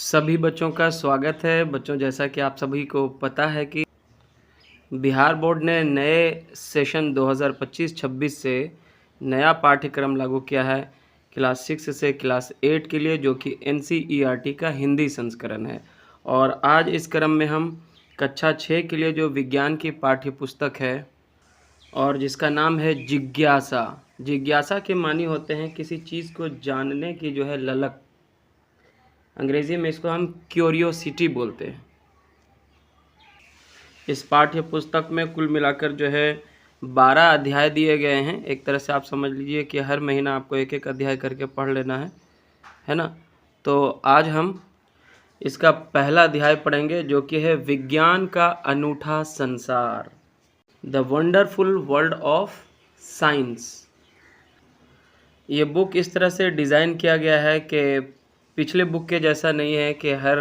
सभी बच्चों का स्वागत है। बच्चों, जैसा कि आप सभी को पता है कि बिहार बोर्ड ने नए सेशन 2025-26 से नया पाठ्यक्रम लागू किया है क्लास 6 से क्लास 8 के लिए, जो कि NCERT का हिंदी संस्करण है। और आज इस क्रम में हम कक्षा 6 के लिए जो विज्ञान की पाठ्य पुस्तक है और जिसका नाम है जिज्ञासा। जिज्ञासा के मानी होते हैं किसी चीज़ को जानने की जो है ललक। अंग्रेजी में इसको हम क्यूरियोसिटी बोलते हैं। इस पाठ्य पुस्तक में कुल मिलाकर जो है 12 अध्याय दिए गए हैं। एक तरह से आप समझ लीजिए कि हर महीना आपको एक एक अध्याय करके पढ़ लेना है ना। तो आज हम इसका पहला अध्याय पढ़ेंगे, जो कि है विज्ञान का अनूठा संसार, the wonderful world of science. ये बुक इस तरह से डिज़ाइन किया गया है कि पिछले बुक के जैसा नहीं है कि हर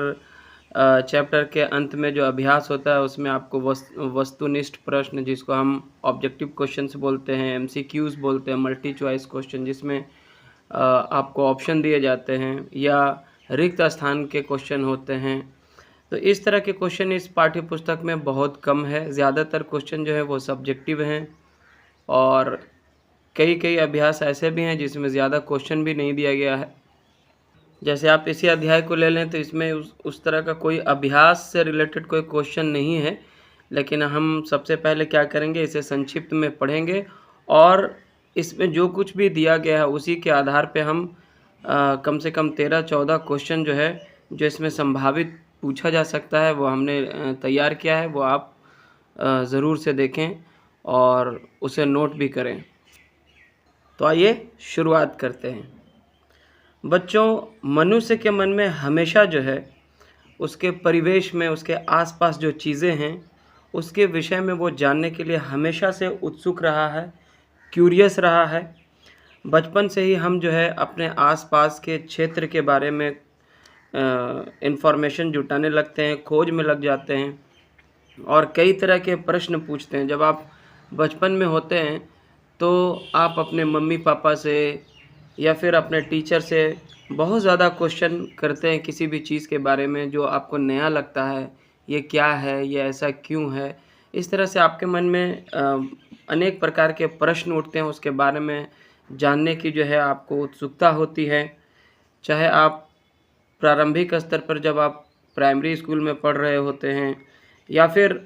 चैप्टर के अंत में जो अभ्यास होता है उसमें आपको वस्तुनिष्ठ प्रश्न, जिसको हम ऑब्जेक्टिव क्वेश्चंस बोलते हैं, MCQs बोलते हैं, मल्टी चॉइस क्वेश्चन, जिसमें आपको ऑप्शन दिए जाते हैं या रिक्त स्थान के क्वेश्चन होते हैं। तो इस तरह के क्वेश्चन इस पाठ्य पुस्तक में बहुत कम है। ज़्यादातर क्वेश्चन जो है वो सब्जेक्टिव हैं और कई अभ्यास ऐसे भी हैं जिसमें ज़्यादा क्वेश्चन भी नहीं दिया गया है। जैसे आप इसी अध्याय को ले लें तो इसमें उस तरह का कोई अभ्यास से रिलेटेड कोई क्वेश्चन नहीं है, लेकिन हम सबसे पहले क्या करेंगे, इसे संक्षिप्त में पढ़ेंगे और इसमें जो कुछ भी दिया गया है उसी के आधार पे हम कम से कम 13-14 क्वेश्चन जो है जो इसमें संभावित पूछा जा सकता है वो हमने तैयार किया है। वो आप ज़रूर से देखें और उसे नोट भी करें। तो आइए शुरुआत करते हैं। बच्चों, मनुष्य के मन में हमेशा जो है उसके परिवेश में, उसके आसपास जो चीज़ें हैं उसके विषय में वो जानने के लिए हमेशा से उत्सुक रहा है, क्यूरियस रहा है। बचपन से ही हम जो है अपने आसपास के क्षेत्र के बारे में इन्फॉर्मेशन जुटाने लगते हैं, खोज में लग जाते हैं और कई तरह के प्रश्न पूछते हैं। जब आप बचपन में होते हैं तो आप अपने मम्मी पापा से या फिर अपने टीचर से बहुत ज़्यादा क्वेश्चन करते हैं किसी भी चीज़ के बारे में जो आपको नया लगता है। ये क्या है, ये ऐसा क्यों है? इस तरह से आपके मन में अनेक प्रकार के प्रश्न उठते हैं। उसके बारे में जानने की जो है आपको उत्सुकता होती है। चाहे आप प्रारंभिक स्तर पर जब आप प्राइमरी स्कूल में पढ़ रहे होते हैं या फिर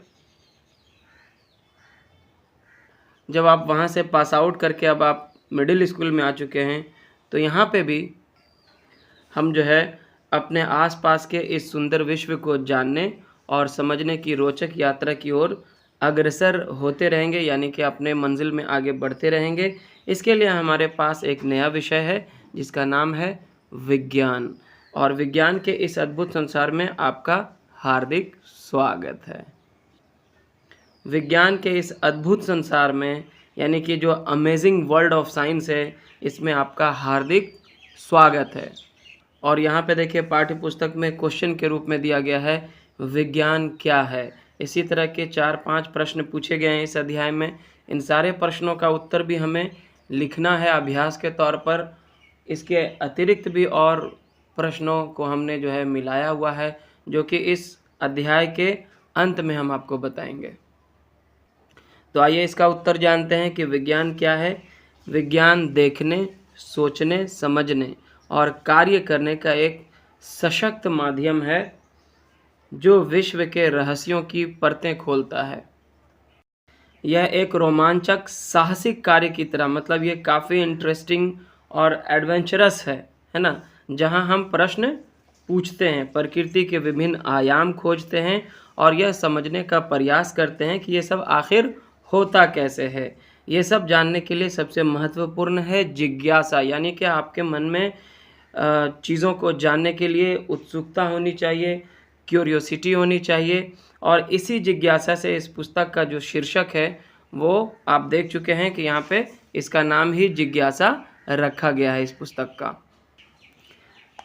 जब आप वहाँ से पास आउट करके अब आप मिडिल स्कूल में आ चुके हैं, तो यहाँ पे भी हम जो है अपने आसपास के इस सुंदर विश्व को जानने और समझने की रोचक यात्रा की ओर अग्रसर होते रहेंगे, यानी कि अपने मंजिल में आगे बढ़ते रहेंगे। इसके लिए हमारे पास एक नया विषय है जिसका नाम है विज्ञान, और विज्ञान के इस अद्भुत संसार में आपका हार्दिक स्वागत है। विज्ञान के इस अद्भुत संसार में, यानी कि जो अमेजिंग वर्ल्ड ऑफ साइंस है, इसमें आपका हार्दिक स्वागत है। और यहाँ पे देखिए पाठ्य पुस्तक में क्वेश्चन के रूप में दिया गया है विज्ञान क्या है। इसी तरह के 4-5 प्रश्न पूछे गए हैं इस अध्याय में। इन सारे प्रश्नों का उत्तर भी हमें लिखना है अभ्यास के तौर पर। इसके अतिरिक्त भी और प्रश्नों को हमने जो है मिलाया हुआ है, जो कि इस अध्याय के अंत में हम आपको बताएंगे। तो आइए इसका उत्तर जानते हैं कि विज्ञान क्या है। विज्ञान देखने, सोचने, समझने और कार्य करने का एक सशक्त माध्यम है जो विश्व के रहस्यों की परतें खोलता है। यह एक रोमांचक साहसिक कार्य की तरह, मतलब ये काफ़ी इंटरेस्टिंग और एडवेंचरस है ना, जहां हम प्रश्न पूछते हैं, प्रकृति के विभिन्न आयाम खोजते हैं और यह समझने का प्रयास करते हैं कि ये सब आखिर होता कैसे है। ये सब जानने के लिए सबसे महत्वपूर्ण है जिज्ञासा, यानी कि आपके मन में चीज़ों को जानने के लिए उत्सुकता होनी चाहिए, क्यूरियोसिटी होनी चाहिए। और इसी जिज्ञासा से इस पुस्तक का जो शीर्षक है वो आप देख चुके हैं कि यहाँ पे इसका नाम ही जिज्ञासा रखा गया है इस पुस्तक का।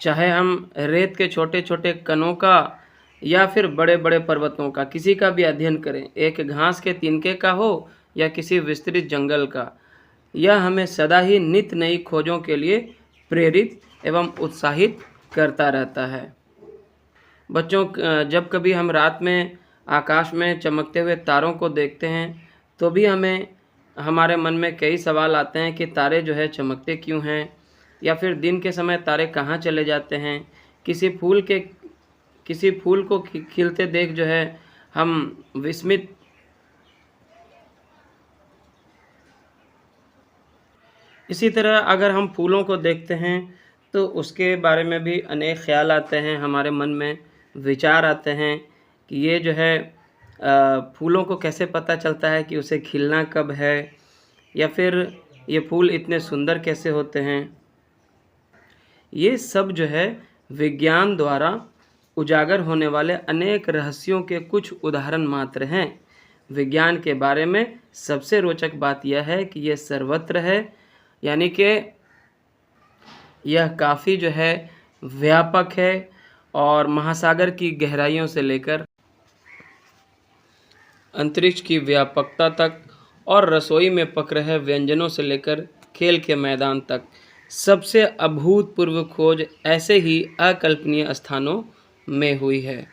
चाहे हम रेत के छोटे छोटे कणों का या फिर बड़े बड़े पर्वतों का, किसी का भी अध्ययन करें, एक घास के तिनके का हो या किसी विस्तृत जंगल का, यह हमें सदा ही नित्य नई खोजों के लिए प्रेरित एवं उत्साहित करता रहता है। बच्चों जब कभी हम रात में आकाश में चमकते हुए तारों को देखते हैं तो भी हमें हमारे मन में कई सवाल आते हैं कि तारे जो है चमकते क्यों हैं, या फिर दिन के समय तारे कहाँ चले जाते हैं। किसी फूल के किसी फूल को खिलते देख जो है हम विस्मित इसी तरह अगर हम फूलों को देखते हैं तो उसके बारे में भी अनेक ख्याल आते हैं, हमारे मन में विचार आते हैं कि ये जो है फूलों को कैसे पता चलता है कि उसे खिलना कब है, या फिर ये फूल इतने सुंदर कैसे होते हैं। ये सब जो है विज्ञान द्वारा उजागर होने वाले अनेक रहस्यों के कुछ उदाहरण मात्र हैं। विज्ञान के बारे में सबसे रोचक बात यह है कि यह सर्वत्र है, यानी कि यह काफ़ी जो है व्यापक है और महासागर की गहराइयों से लेकर अंतरिक्ष की व्यापकता तक और रसोई में पक रहे व्यंजनों से लेकर खेल के मैदान तक सबसे अभूतपूर्व खोज ऐसे ही अकल्पनीय स्थानों में हुई है।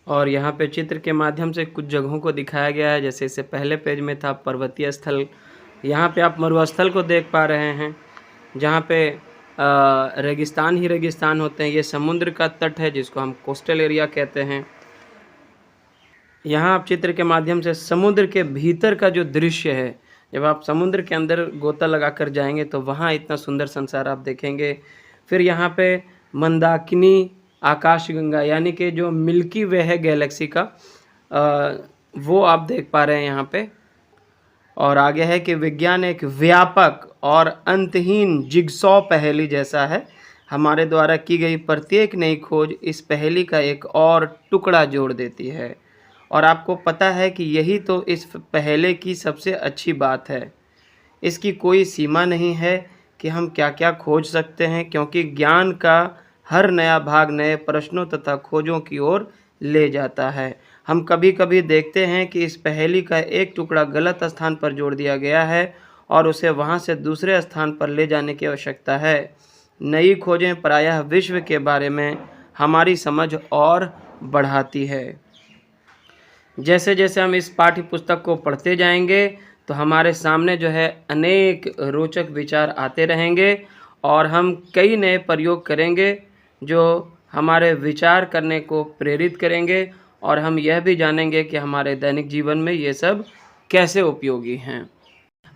और यहाँ पे चित्र के माध्यम से कुछ जगहों को दिखाया गया है, जैसे इससे पहले पेज में था पर्वतीय स्थल। यहाँ पे आप मरुस्थल को देख पा रहे हैं जहाँ पे रेगिस्तान ही रेगिस्तान होते हैं। ये समुद्र का तट है जिसको हम कोस्टल एरिया कहते हैं। यहाँ आप चित्र के माध्यम से समुद्र के भीतर का जो दृश्य है, जब आप समुद्र के अंदर गोता लगा कर जाएंगे तो वहाँ इतना सुंदर संसार आप देखेंगे। फिर यहाँ पे मंदाकिनी आकाशगंगा यानी कि जो मिल्की वे है गैलेक्सी का, वो आप देख पा रहे हैं यहाँ पे। और आगे है कि विज्ञान एक व्यापक और अंतहीन जिगसॉ पहेली जैसा है। हमारे द्वारा की गई प्रत्येक नई खोज इस पहेली का एक और टुकड़ा जोड़ देती है। और आपको पता है कि यही तो इस पहेले की सबसे अच्छी बात है। इसकी कोई सीमा नहीं है कि हम क्या क्या खोज सकते हैं, क्योंकि ज्ञान का हर नया भाग नए प्रश्नों तथा खोजों की ओर ले जाता है। हम कभी कभी देखते हैं कि इस पहेली का एक टुकड़ा गलत स्थान पर जोड़ दिया गया है और उसे वहां से दूसरे स्थान पर ले जाने की आवश्यकता है। नई खोजें प्रायः विश्व के बारे में हमारी समझ और बढ़ाती है। जैसे जैसे हम इस पाठ्य पुस्तक को पढ़ते जाएंगे तो हमारे सामने जो है अनेक रोचक विचार आते रहेंगे और हम कई नए प्रयोग करेंगे जो हमारे विचार करने को प्रेरित करेंगे, और हम यह भी जानेंगे कि हमारे दैनिक जीवन में ये सब कैसे उपयोगी हैं।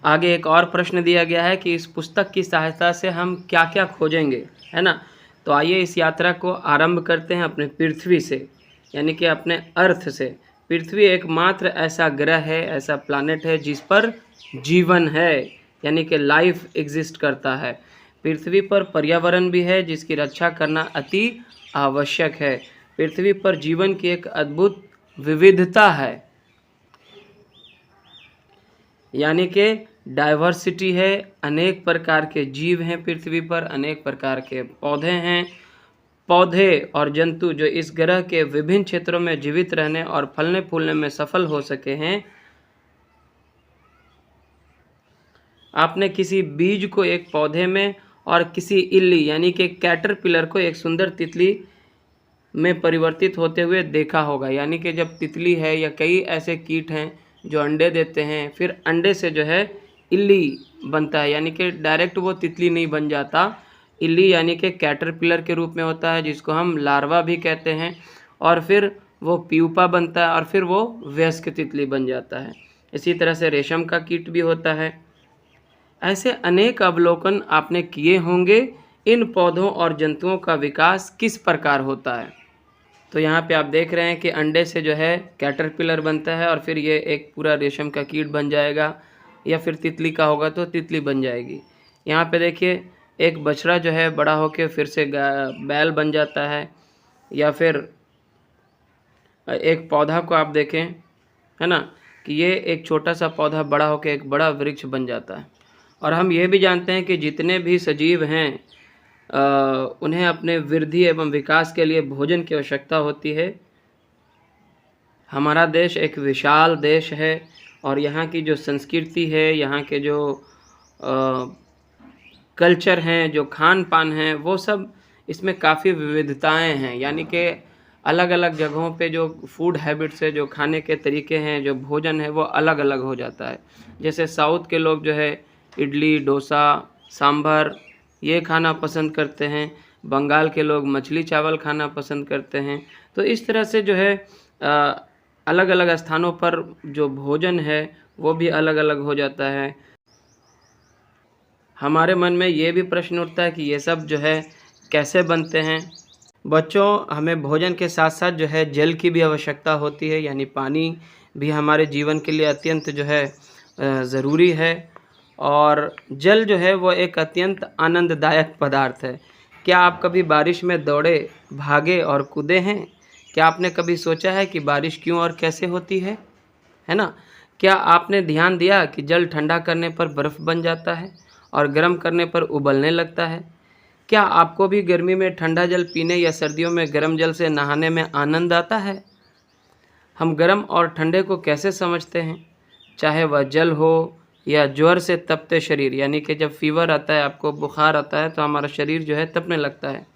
आगे एक और प्रश्न दिया गया है कि इस पुस्तक की सहायता से हम क्या क्या खोजेंगे, है ना। तो आइए इस यात्रा को आरंभ करते हैं अपने पृथ्वी से, यानी कि अपने अर्थ से। पृथ्वी एकमात्र ऐसा ग्रह है, ऐसा प्लैनेट है जिस पर जीवन है, यानी कि लाइफ एग्जिस्ट करता है। पृथ्वी पर पर्यावरण भी है जिसकी रक्षा करना अति आवश्यक है। पृथ्वी पर जीवन की एक अद्भुत विविधता है, यानी कि डाइवर्सिटी है। अनेक प्रकार के जीव हैं पृथ्वी पर, अनेक प्रकार के पौधे हैं। पौधे और जंतु जो इस ग्रह के विभिन्न क्षेत्रों में जीवित रहने और फलने फूलने में सफल हो सके हैं। आपने किसी बीज को एक पौधे में और किसी इल्ली यानी कि कैटरपिलर को एक सुंदर तितली में परिवर्तित होते हुए देखा होगा। यानी कि जब तितली है या कई ऐसे कीट हैं जो अंडे देते हैं, फिर अंडे से जो है इल्ली बनता है, यानी कि डायरेक्ट वो तितली नहीं बन जाता। इल्ली यानी कि कैटरपिलर के रूप में होता है, जिसको हम लार्वा भी कहते हैं, और फिर वो प्यूपा बनता है और फिर वो वयस्क तितली बन जाता है। इसी तरह से रेशम का कीट भी होता है। ऐसे अनेक अवलोकन आपने किए होंगे। इन पौधों और जंतुओं का विकास किस प्रकार होता है। तो यहाँ पे आप देख रहे हैं कि अंडे से जो है कैटरपिलर बनता है और फिर ये एक पूरा रेशम का कीट बन जाएगा, या फिर तितली का होगा तो तितली बन जाएगी। यहाँ पे देखिए एक बछड़ा जो है बड़ा होकर फिर से बैल बन जाता है, या फिर एक पौधा को आप देखें, है ना, कि ये एक छोटा सा पौधा बड़ा होकर एक बड़ा वृक्ष बन जाता है। और हम ये भी जानते हैं कि जितने भी सजीव हैं उन्हें अपने वृद्धि एवं विकास के लिए भोजन की आवश्यकता होती है। हमारा देश एक विशाल देश है और यहाँ की जो संस्कृति है, यहाँ के जो कल्चर हैं, जो खान पान हैं, वो सब इसमें काफ़ी विविधताएं हैं, यानी कि अलग अलग जगहों पे जो फूड हैबिट्स है, जो खाने के तरीके हैं, जो भोजन है वो अलग अलग हो जाता है। जैसे साउथ के लोग जो है इडली, डोसा, सांभर ये खाना पसंद करते हैं, बंगाल के लोग मछली चावल खाना पसंद करते हैं। तो इस तरह से जो है अलग अलग स्थानों पर जो भोजन है वो भी अलग अलग हो जाता है। हमारे मन में ये भी प्रश्न उठता है कि ये सब जो है कैसे बनते हैं। बच्चों, हमें भोजन के साथ साथ जो है जल की भी आवश्यकता होती है, यानी पानी भी हमारे जीवन के लिए अत्यंत जो है ज़रूरी है। और जल जो है वो एक अत्यंत आनंददायक पदार्थ है। क्या आप कभी बारिश में दौड़े, भागे और कूदे हैं? क्या आपने कभी सोचा है कि बारिश क्यों और कैसे होती है ना? क्या आपने ध्यान दिया कि जल ठंडा करने पर बर्फ़ बन जाता है और गर्म करने पर उबलने लगता है? क्या आपको भी गर्मी में ठंडा जल पीने या सर्दियों में गर्म जल से नहाने में आनंद आता है? हम गर्म और ठंडे को कैसे समझते हैं? चाहे वह जल हो या ज्वर से तपते शरीर, यानी कि जब फीवर आता है, आपको बुखार आता है तो हमारा शरीर जो है तपने लगता है।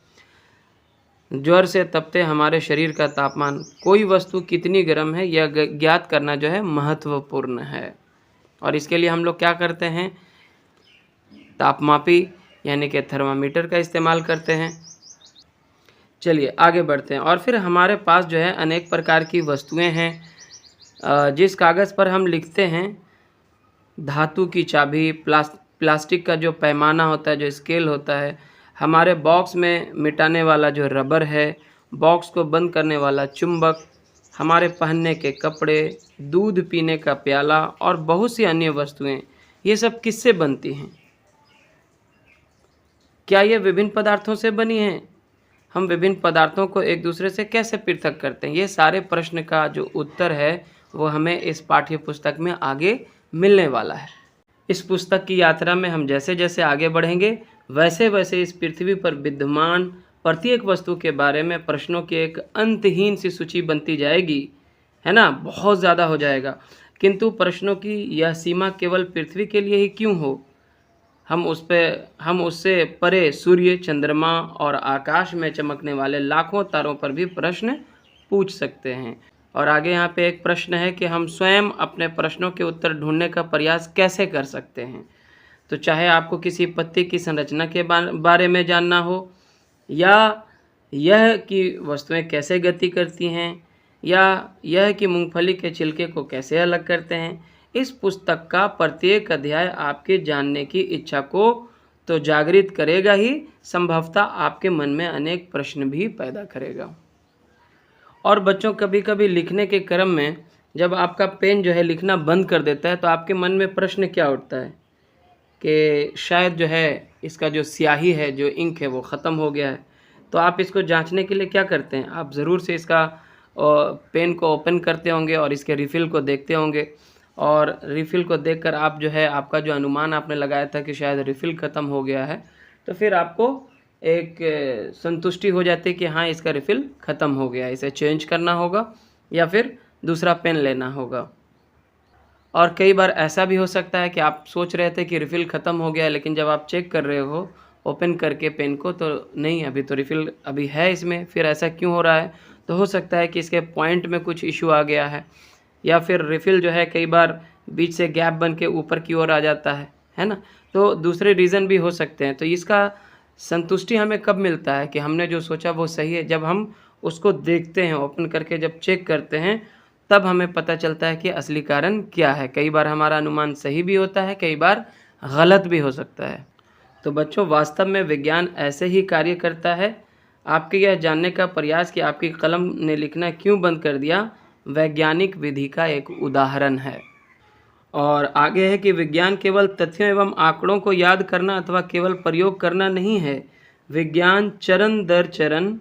ज्वर से तपते हमारे शरीर का तापमान, कोई वस्तु कितनी गर्म है यह ज्ञात करना जो है महत्वपूर्ण है। और इसके लिए हम लोग क्या करते हैं? तापमापी यानी कि थर्मामीटर का इस्तेमाल करते हैं। चलिए आगे बढ़ते हैं। और फिर हमारे पास जो है अनेक प्रकार की वस्तुएं हैं। जिस कागज़ पर हम लिखते हैं, धातु की चाबी, प्लास्टिक का जो पैमाना होता है, जो स्केल होता है, हमारे बॉक्स में मिटाने वाला जो रबर है, बॉक्स को बंद करने वाला चुंबक, हमारे पहनने के कपड़े, दूध पीने का प्याला और बहुत सी अन्य वस्तुएं, ये सब किससे बनती हैं? क्या ये विभिन्न पदार्थों से बनी हैं? हम विभिन्न पदार्थों को एक दूसरे से कैसे पृथक करते हैं? ये सारे प्रश्न का जो उत्तर है वो हमें इस पाठ्य पुस्तक में आगे मिलने वाला है। इस पुस्तक की यात्रा में हम जैसे जैसे आगे बढ़ेंगे वैसे वैसे इस पृथ्वी पर विद्यमान प्रत्येक वस्तु के बारे में प्रश्नों की एक अंतहीन सी सूची बनती जाएगी, है ना? बहुत ज़्यादा हो जाएगा। किंतु प्रश्नों की यह सीमा केवल पृथ्वी के लिए ही क्यों हो? हम उससे परे सूर्य, चंद्रमा और आकाश में चमकने वाले लाखों तारों पर भी प्रश्न पूछ सकते हैं। और आगे यहाँ पे एक प्रश्न है कि हम स्वयं अपने प्रश्नों के उत्तर ढूंढने का प्रयास कैसे कर सकते हैं। तो चाहे आपको किसी पत्ते की संरचना के बारे में जानना हो, या यह कि वस्तुएं कैसे गति करती हैं, या यह कि मूंगफली के छिलके को कैसे अलग करते हैं, इस पुस्तक का प्रत्येक अध्याय आपके जानने की इच्छा को तो जागृत करेगा ही, संभवतः आपके मन में अनेक प्रश्न भी पैदा करेगा। और बच्चों, कभी कभी लिखने के क्रम में जब आपका पेन जो है लिखना बंद कर देता है तो आपके मन में प्रश्न क्या उठता है कि शायद जो है इसका जो स्याही है, जो इंक है, वो ख़त्म हो गया है। तो आप इसको जांचने के लिए क्या करते हैं? आप ज़रूर से इसका पेन को ओपन करते होंगे और इसके रिफ़िल को देखते होंगे, और रिफ़िल को देखकर आप जो है, आपका जो अनुमान आपने लगाया था कि शायद रिफ़िल ख़त्म हो गया है, तो फिर आपको एक संतुष्टि हो जाती है कि हाँ, इसका रिफ़िल ख़त्म हो गया, इसे चेंज करना होगा या फिर दूसरा पेन लेना होगा। और कई बार ऐसा भी हो सकता है कि आप सोच रहे थे कि रिफ़िल ख़त्म हो गया है, लेकिन जब आप चेक कर रहे हो ओपन करके पेन को, तो नहीं, अभी तो रिफ़िल अभी है इसमें। फिर ऐसा क्यों हो रहा है? तो हो सकता है कि इसके पॉइंट में कुछ इशू आ गया है, या फिर रिफ़िल जो है कई बार बीच से गैप बन के ऊपर की ओर आ जाता है ना? तो दूसरे रीज़न भी हो सकते हैं। तो इसका संतुष्टि हमें कब मिलता है कि हमने जो सोचा वो सही है? जब हम उसको देखते हैं, ओपन करके जब चेक करते हैं, तब हमें पता चलता है कि असली कारण क्या है। कई बार हमारा अनुमान सही भी होता है, कई बार गलत भी हो सकता है। तो बच्चों, वास्तव में विज्ञान ऐसे ही कार्य करता है। आपके यह जानने का प्रयास कि आपकी कलम ने लिखना क्यों बंद कर दिया, वैज्ञानिक विधि का एक उदाहरण है। और आगे है कि विज्ञान केवल तथ्यों एवं आंकड़ों को याद करना अथवा केवल प्रयोग करना नहीं है। विज्ञान चरण दर चरण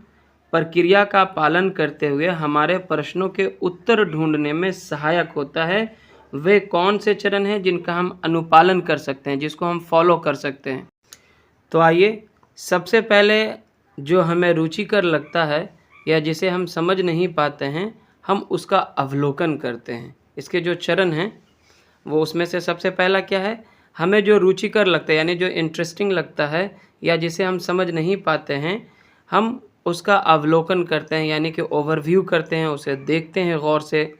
प्रक्रिया का पालन करते हुए हमारे प्रश्नों के उत्तर ढूंढने में सहायक होता है। वे कौन से चरण हैं जिनका हम अनुपालन कर सकते हैं, जिसको हम फॉलो कर सकते हैं? तो आइए, सबसे पहले जो हमें रुचिकर लगता है या जिसे हम समझ नहीं पाते हैं, हम उसका अवलोकन करते हैं। इसके जो चरण हैं वो, उसमें से सबसे पहला क्या है? हमें जो रुचिकर लगता है, यानी जो इंटरेस्टिंग लगता है या जिसे हम समझ नहीं पाते हैं, हम उसका अवलोकन करते हैं, यानी कि ओवरव्यू करते हैं, उसे देखते हैं गौर से।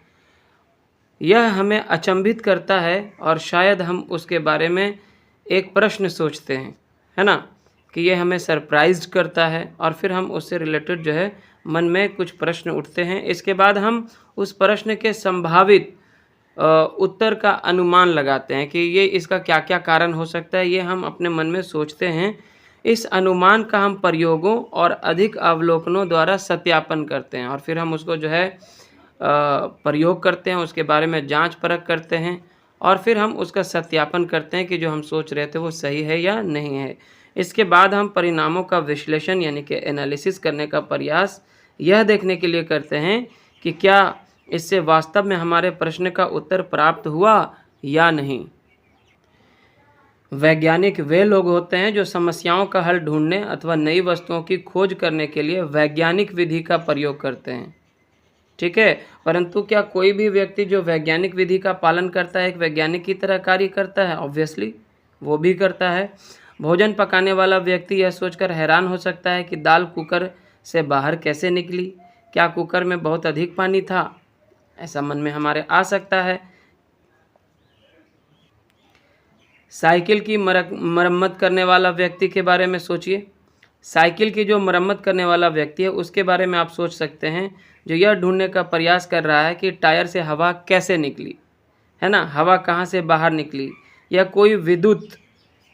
यह हमें अचंभित करता है और शायद हम उसके बारे में एक प्रश्न सोचते हैं, है ना? कि ये हमें सरप्राइज़्ड करता है और फिर हम उससे रिलेटेड जो है मन में कुछ प्रश्न उठते हैं। इसके बाद हम उस प्रश्न के संभावित उत्तर का अनुमान लगाते हैं कि ये इसका क्या-क्या कारण हो सकता है, ये हम अपने मन में सोचते हैं। इस अनुमान का हम प्रयोगों और अधिक अवलोकनों द्वारा सत्यापन करते हैं और फिर हम उसको जो है प्रयोग करते हैं, उसके बारे में जाँच-परख करते हैं और फिर हम उसका सत्यापन करते हैं कि जो हम सोच रहे थे वो सही है या नहीं है। इसके बाद हम परिणामों का विश्लेषण यानी कि एनालिसिस करने का प्रयास यह देखने के लिए करते हैं कि क्या इससे वास्तव में हमारे प्रश्न का उत्तर प्राप्त हुआ या नहीं। वैज्ञानिक वे लोग होते हैं जो समस्याओं का हल ढूँढने अथवा नई वस्तुओं की खोज करने के लिए वैज्ञानिक विधि का प्रयोग करते हैं। ठीक है? परंतु क्या कोई भी व्यक्ति जो वैज्ञानिक विधि का पालन करता है, एक वैज्ञानिक की तरह कार्य करता है? ऑब्वियसली वो भी करता है। भोजन पकाने वाला व्यक्ति यह सोचकर हैरान हो सकता है कि दाल कुकर से बाहर कैसे निकली? क्या कुकर में बहुत अधिक पानी था? ऐसा मन में हमारे आ सकता है। साइकिल की मरम्मत करने वाला व्यक्ति के बारे में सोचिए। साइकिल की जो मरम्मत करने वाला व्यक्ति है उसके बारे में आप सोच सकते हैं, जो यह ढूंढने का प्रयास कर रहा है कि टायर से हवा कैसे निकली, है ना? हवा कहाँ से बाहर निकली? या कोई विद्युत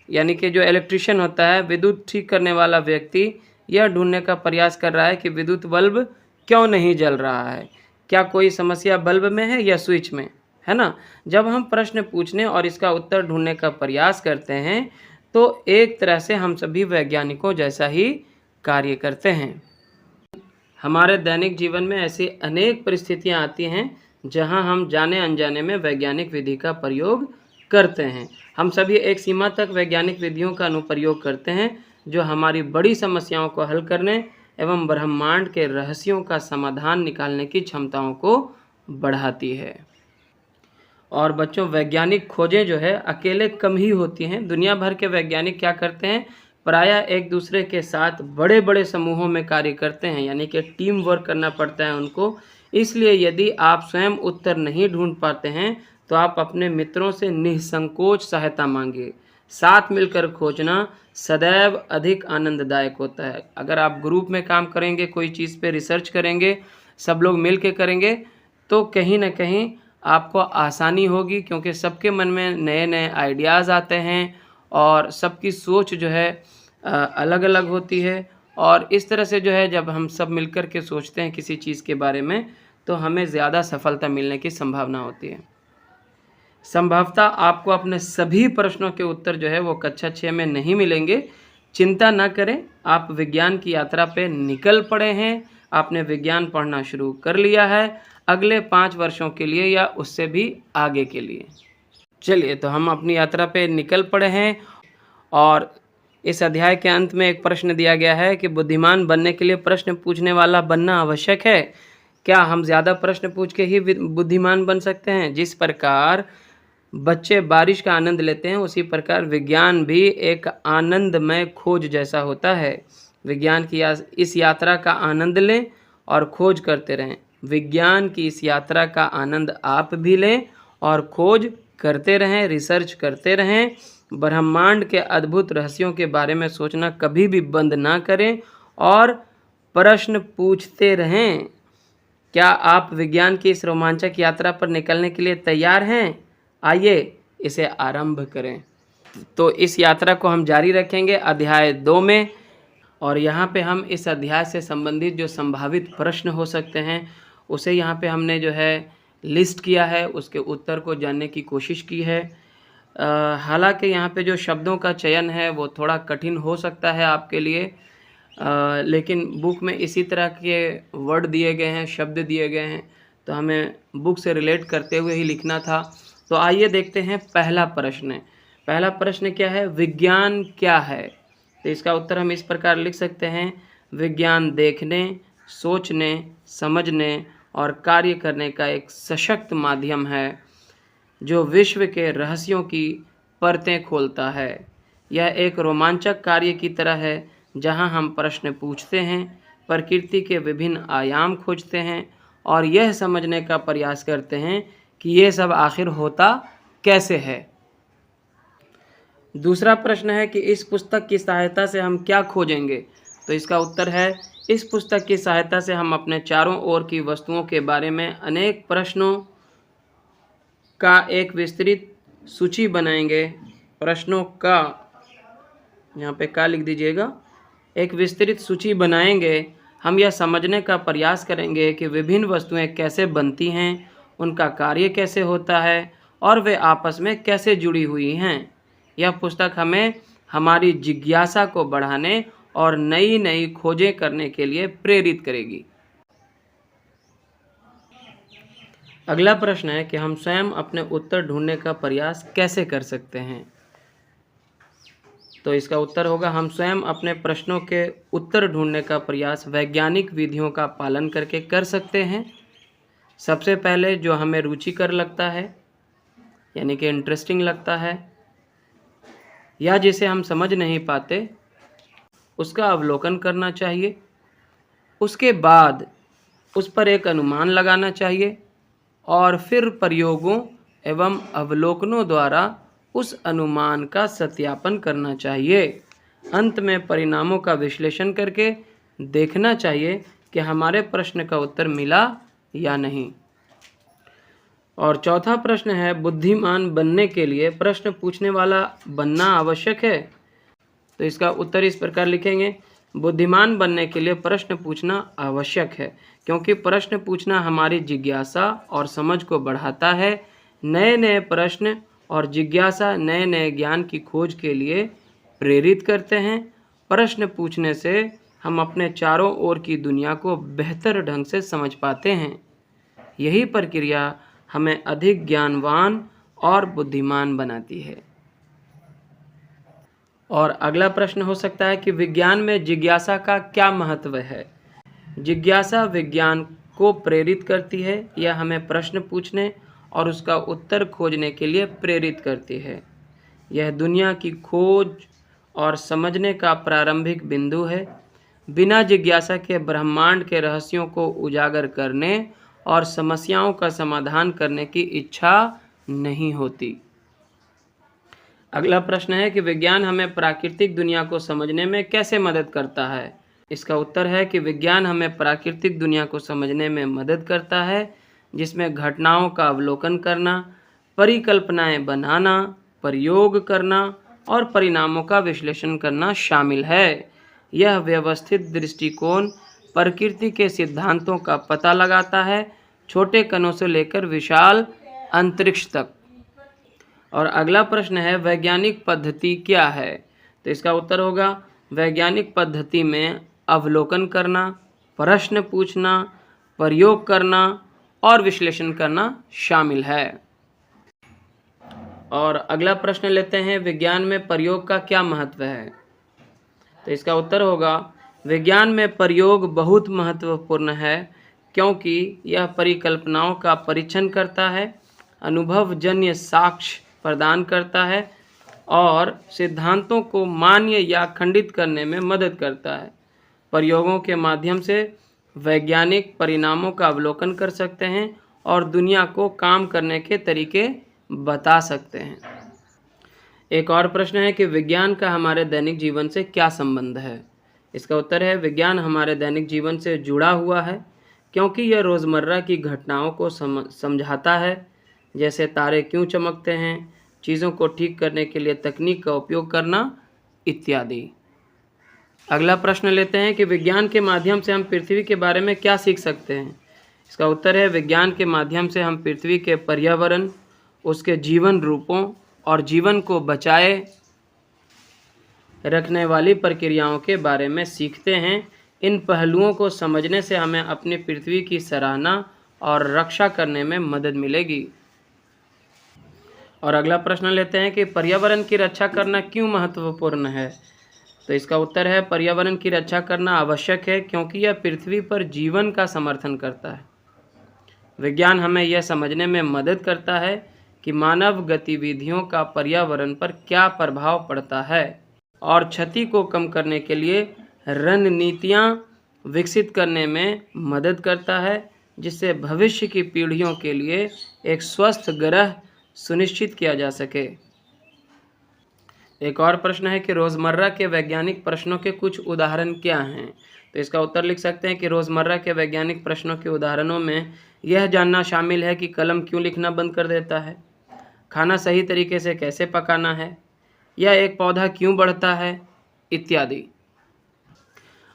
यानी कि जो इलेक्ट्रिशियन होता है, विद्युत ठीक करने वाला व्यक्ति यह ढूंढने का प्रयास कर रहा है कि विद्युत बल्ब क्यों नहीं जल रहा है? क्या कोई समस्या बल्ब में है या स्विच में, है ना? जब हम प्रश्न पूछने और इसका उत्तर ढूंढने का प्रयास करते हैं तो एक तरह से हम सभी वैज्ञानिकों जैसा ही कार्य करते हैं। हमारे दैनिक जीवन में ऐसी अनेक परिस्थितियां आती हैं जहां हम जाने अनजाने में वैज्ञानिक विधि का प्रयोग करते हैं। हम सभी एक सीमा तक वैज्ञानिक विधियों का अनुप्रयोग करते हैं जो हमारी बड़ी समस्याओं को हल करने एवं ब्रह्मांड के रहस्यों का समाधान निकालने की क्षमताओं को बढ़ाती है। और बच्चों, वैज्ञानिक खोजें जो है अकेले कम ही होती हैं। दुनिया भर के वैज्ञानिक क्या करते हैं, प्रायः एक दूसरे के साथ बड़े बड़े समूहों में कार्य करते हैं, यानी कि टीम वर्क करना पड़ता है उनको। इसलिए यदि आप स्वयं उत्तर नहीं ढूंढ पाते हैं तो आप अपने मित्रों से निसंकोच सहायता मांगिए। साथ मिलकर खोजना सदैव अधिक आनंददायक होता है। अगर आप ग्रुप में काम करेंगे, कोई चीज़ पे रिसर्च करेंगे, सब लोग मिल के करेंगे, तो कहीं ना कहीं आपको आसानी होगी, क्योंकि सबके मन में नए नए आइडियाज़ आते हैं और सबकी सोच जो है अलग अलग होती है। और इस तरह से जो है जब हम सब मिलकर के सोचते हैं किसी चीज़ के बारे में तो हमें ज़्यादा सफलता मिलने की संभावना होती है। संभवतः आपको अपने सभी प्रश्नों के उत्तर जो है वो कक्षा 6 में नहीं मिलेंगे। चिंता न करें, आप विज्ञान की यात्रा पे निकल पड़े हैं। आपने विज्ञान पढ़ना शुरू कर लिया है अगले 5 वर्षों के लिए या उससे भी आगे के लिए। चलिए, तो हम अपनी यात्रा पे निकल पड़े हैं और इस अध्याय के अंत में एक प्रश्न दिया गया है कि बुद्धिमान बनने के लिए प्रश्न पूछने वाला बनना आवश्यक है। क्या हम ज़्यादा प्रश्न पूछ के ही बुद्धिमान बन सकते हैं? जिस प्रकार बच्चे बारिश का आनंद लेते हैं उसी प्रकार विज्ञान भी एक आनंदमय खोज जैसा होता है। विज्ञान की इस यात्रा का आनंद लें और खोज करते रहें। विज्ञान की इस यात्रा का आनंद आप भी लें और खोज करते रहें, रिसर्च करते रहें। ब्रह्मांड के अद्भुत रहस्यों के बारे में सोचना कभी भी बंद ना करें और प्रश्न पूछते रहें। क्या आप विज्ञान की इस रोमांचक यात्रा पर निकलने के लिए तैयार हैं? आइए इसे आरंभ करें। तो इस यात्रा को हम जारी रखेंगे अध्याय 2 में, और यहाँ पे हम इस अध्याय से संबंधित जो संभावित प्रश्न हो सकते हैं उसे यहाँ पे हमने जो है लिस्ट किया है, उसके उत्तर को जानने की कोशिश की है। हालांकि यहाँ पे जो शब्दों का चयन है वो थोड़ा कठिन हो सकता है आपके लिए, लेकिन बुक में इसी तरह के वर्ड दिए गए हैं, शब्द दिए गए हैं, तो हमें बुक से रिलेट करते हुए ही लिखना था। तो आइए देखते हैं पहला प्रश्न। पहला प्रश्न क्या है, विज्ञान क्या है? तो इसका उत्तर हम इस प्रकार लिख सकते हैं, विज्ञान देखने, सोचने, समझने और कार्य करने का एक सशक्त माध्यम है जो विश्व के रहस्यों की परतें खोलता है। यह एक रोमांचक कार्य की तरह है जहां हम प्रश्न पूछते हैं, प्रकृति के विभिन्न आयाम खोजते हैं और यह समझने का प्रयास करते हैं कि ये सब आखिर होता कैसे है। दूसरा प्रश्न है कि इस पुस्तक की सहायता से हम क्या खोजेंगे? तो इसका उत्तर है, इस पुस्तक की सहायता से हम अपने चारों ओर की वस्तुओं के बारे में अनेक प्रश्नों का एक विस्तृत सूची बनाएंगे। प्रश्नों का, यहाँ पे का लिख दीजिएगा, एक विस्तृत सूची बनाएंगे। हम यह समझने का प्रयास करेंगे कि विभिन्न वस्तुएं कैसे बनती हैं, उनका कार्य कैसे होता है और वे आपस में कैसे जुड़ी हुई हैं। यह पुस्तक हमें हमारी जिज्ञासा को बढ़ाने और नई नई खोजें करने के लिए प्रेरित करेगी। अगला प्रश्न है कि हम स्वयं अपने उत्तर ढूंढने का प्रयास कैसे कर सकते हैं? तो इसका उत्तर होगा, हम स्वयं अपने प्रश्नों के उत्तर ढूंढने का प्रयास वैज्ञानिक विधियों का पालन करके कर सकते हैं। सबसे पहले जो हमें रुचिकर लगता है, यानी कि इंटरेस्टिंग लगता है, या जिसे हम समझ नहीं पाते, उसका अवलोकन करना चाहिए। उसके बाद उस पर एक अनुमान लगाना चाहिए और फिर प्रयोगों एवं अवलोकनों द्वारा उस अनुमान का सत्यापन करना चाहिए। अंत में परिणामों का विश्लेषण करके देखना चाहिए कि हमारे प्रश्न का उत्तर मिला या नहीं। और चौथा प्रश्न है, बुद्धिमान बनने के लिए प्रश्न पूछने वाला बनना आवश्यक है? तो इसका उत्तर इस प्रकार लिखेंगे, बुद्धिमान बनने के लिए प्रश्न पूछना आवश्यक है, क्योंकि प्रश्न पूछना हमारी जिज्ञासा और समझ को बढ़ाता है। नए नए प्रश्न और जिज्ञासा नए नए ज्ञान की खोज के लिए प्रेरित करते हैं। प्रश्न पूछने से हम अपने चारों ओर की दुनिया को बेहतर ढंग से समझ पाते हैं। यही प्रक्रिया हमें अधिक ज्ञानवान और बुद्धिमान बनाती है। और अगला प्रश्न हो सकता है कि विज्ञान में जिज्ञासा का क्या महत्व है? जिज्ञासा विज्ञान को प्रेरित करती है। यह हमें प्रश्न पूछने और उसका उत्तर खोजने के लिए प्रेरित करती है। यह दुनिया की खोज और समझने का प्रारंभिक बिंदु है। बिना जिज्ञासा के ब्रह्मांड के रहस्यों को उजागर करने और समस्याओं का समाधान करने की इच्छा नहीं होती। अगला प्रश्न है कि विज्ञान हमें प्राकृतिक दुनिया को समझने में कैसे मदद करता है? इसका उत्तर है कि विज्ञान हमें प्राकृतिक दुनिया को समझने में मदद करता है, जिसमें घटनाओं का अवलोकन करना, परिकल्पनाएं बनाना, प्रयोग करना और परिणामों का विश्लेषण करना शामिल है। यह व्यवस्थित दृष्टिकोण प्रकृति के सिद्धांतों का पता लगाता है, छोटे कणों से लेकर विशाल अंतरिक्ष तक। और अगला प्रश्न है, वैज्ञानिक पद्धति क्या है? तो इसका उत्तर होगा, वैज्ञानिक पद्धति में अवलोकन करना, प्रश्न पूछना, प्रयोग करना और विश्लेषण करना शामिल है। और अगला प्रश्न लेते हैं, विज्ञान में प्रयोग का क्या महत्व है? तो इसका उत्तर होगा, विज्ञान में प्रयोग बहुत महत्वपूर्ण है, क्योंकि यह परिकल्पनाओं का परीक्षण करता है, अनुभवजन्य साक्ष्य प्रदान करता है और सिद्धांतों को मान्य या खंडित करने में मदद करता है। प्रयोगों के माध्यम से वैज्ञानिक परिणामों का अवलोकन कर सकते हैं और दुनिया को काम करने के तरीके बता सकते हैं। एक और प्रश्न है कि विज्ञान का हमारे दैनिक जीवन से क्या संबंध है? इसका उत्तर है, विज्ञान हमारे दैनिक जीवन से जुड़ा हुआ है, क्योंकि यह रोज़मर्रा की घटनाओं को समझाता है, जैसे तारे क्यों चमकते हैं, चीज़ों को ठीक करने के लिए तकनीक का उपयोग करना इत्यादि। अगला प्रश्न लेते हैं कि विज्ञान के माध्यम से हम पृथ्वी के बारे में क्या सीख सकते हैं? इसका उत्तर है, विज्ञान के माध्यम से हम पृथ्वी के पर्यावरण, उसके जीवन रूपों और जीवन को बचाए रखने वाली प्रक्रियाओं के बारे में सीखते हैं। इन पहलुओं को समझने से हमें अपनी पृथ्वी की सराहना और रक्षा करने में मदद मिलेगी। और अगला प्रश्न लेते हैं कि पर्यावरण की रक्षा करना क्यों महत्वपूर्ण है? तो इसका उत्तर है, पर्यावरण की रक्षा करना आवश्यक है, क्योंकि यह पृथ्वी पर जीवन का समर्थन करता है। विज्ञान हमें यह समझने में मदद करता है कि मानव गतिविधियों का पर्यावरण पर क्या प्रभाव पड़ता है और क्षति को कम करने के लिए रणनीतियाँ विकसित करने में मदद करता है, जिससे भविष्य की पीढ़ियों के लिए एक स्वस्थ ग्रह सुनिश्चित किया जा सके। एक और प्रश्न है कि रोज़मर्रा के वैज्ञानिक प्रश्नों के कुछ उदाहरण क्या हैं? तो इसका उत्तर लिख सकते हैं कि रोज़मर्रा के वैज्ञानिक प्रश्नों के उदाहरणों में यह जानना शामिल है कि कलम क्यों लिखना बंद कर देता है, खाना सही तरीके से कैसे पकाना है, या एक पौधा क्यों बढ़ता है, इत्यादि।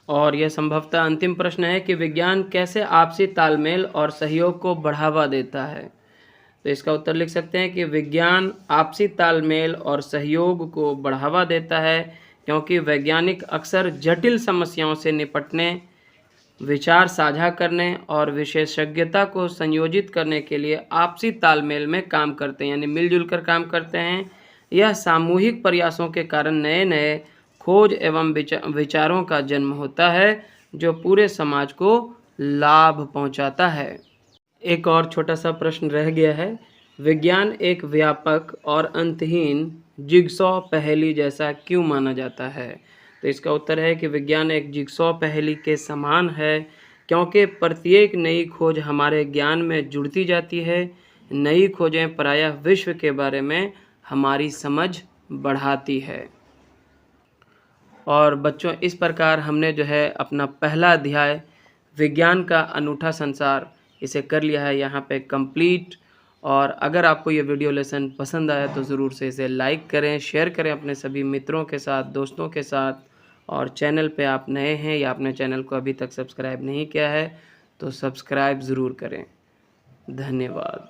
और यह संभवतः अंतिम प्रश्न है कि विज्ञान कैसे आपसी तालमेल और सहयोग को बढ़ावा देता है। तो इसका उत्तर लिख सकते हैं कि विज्ञान आपसी तालमेल और सहयोग को बढ़ावा देता है, क्योंकि वैज्ञानिक अक्सर जटिल समस्याओं से निपटने, विचार साझा करने और विशेषज्ञता को संयोजित करने के लिए आपसी तालमेल में काम करते हैं, यानी मिलजुल कर काम करते हैं। यह सामूहिक प्रयासों के कारण नए नए खोज एवं विचारों का जन्म होता है, जो पूरे समाज को लाभ पहुंचाता है। एक और छोटा सा प्रश्न रह गया है, विज्ञान एक व्यापक और अंतहीन जिगसॉ पहेली जैसा क्यों माना जाता है? तो इसका उत्तर है कि विज्ञान एक जिगसॉ पहेली के समान है, क्योंकि प्रत्येक नई खोज हमारे ज्ञान में जुड़ती जाती है। नई खोजें प्रायः विश्व के बारे में हमारी समझ बढ़ाती है। और बच्चों, इस प्रकार हमने जो है अपना पहला अध्याय विज्ञान का अनूठा संसार इसे कर लिया है यहाँ पे कंप्लीट। और अगर आपको ये वीडियो लेसन पसंद आया तो ज़रूर से इसे लाइक करें, शेयर करें अपने सभी मित्रों के साथ, दोस्तों के साथ। और चैनल पे आप नए हैं या आपने चैनल को अभी तक सब्सक्राइब नहीं किया है तो सब्सक्राइब ज़रूर करें। धन्यवाद।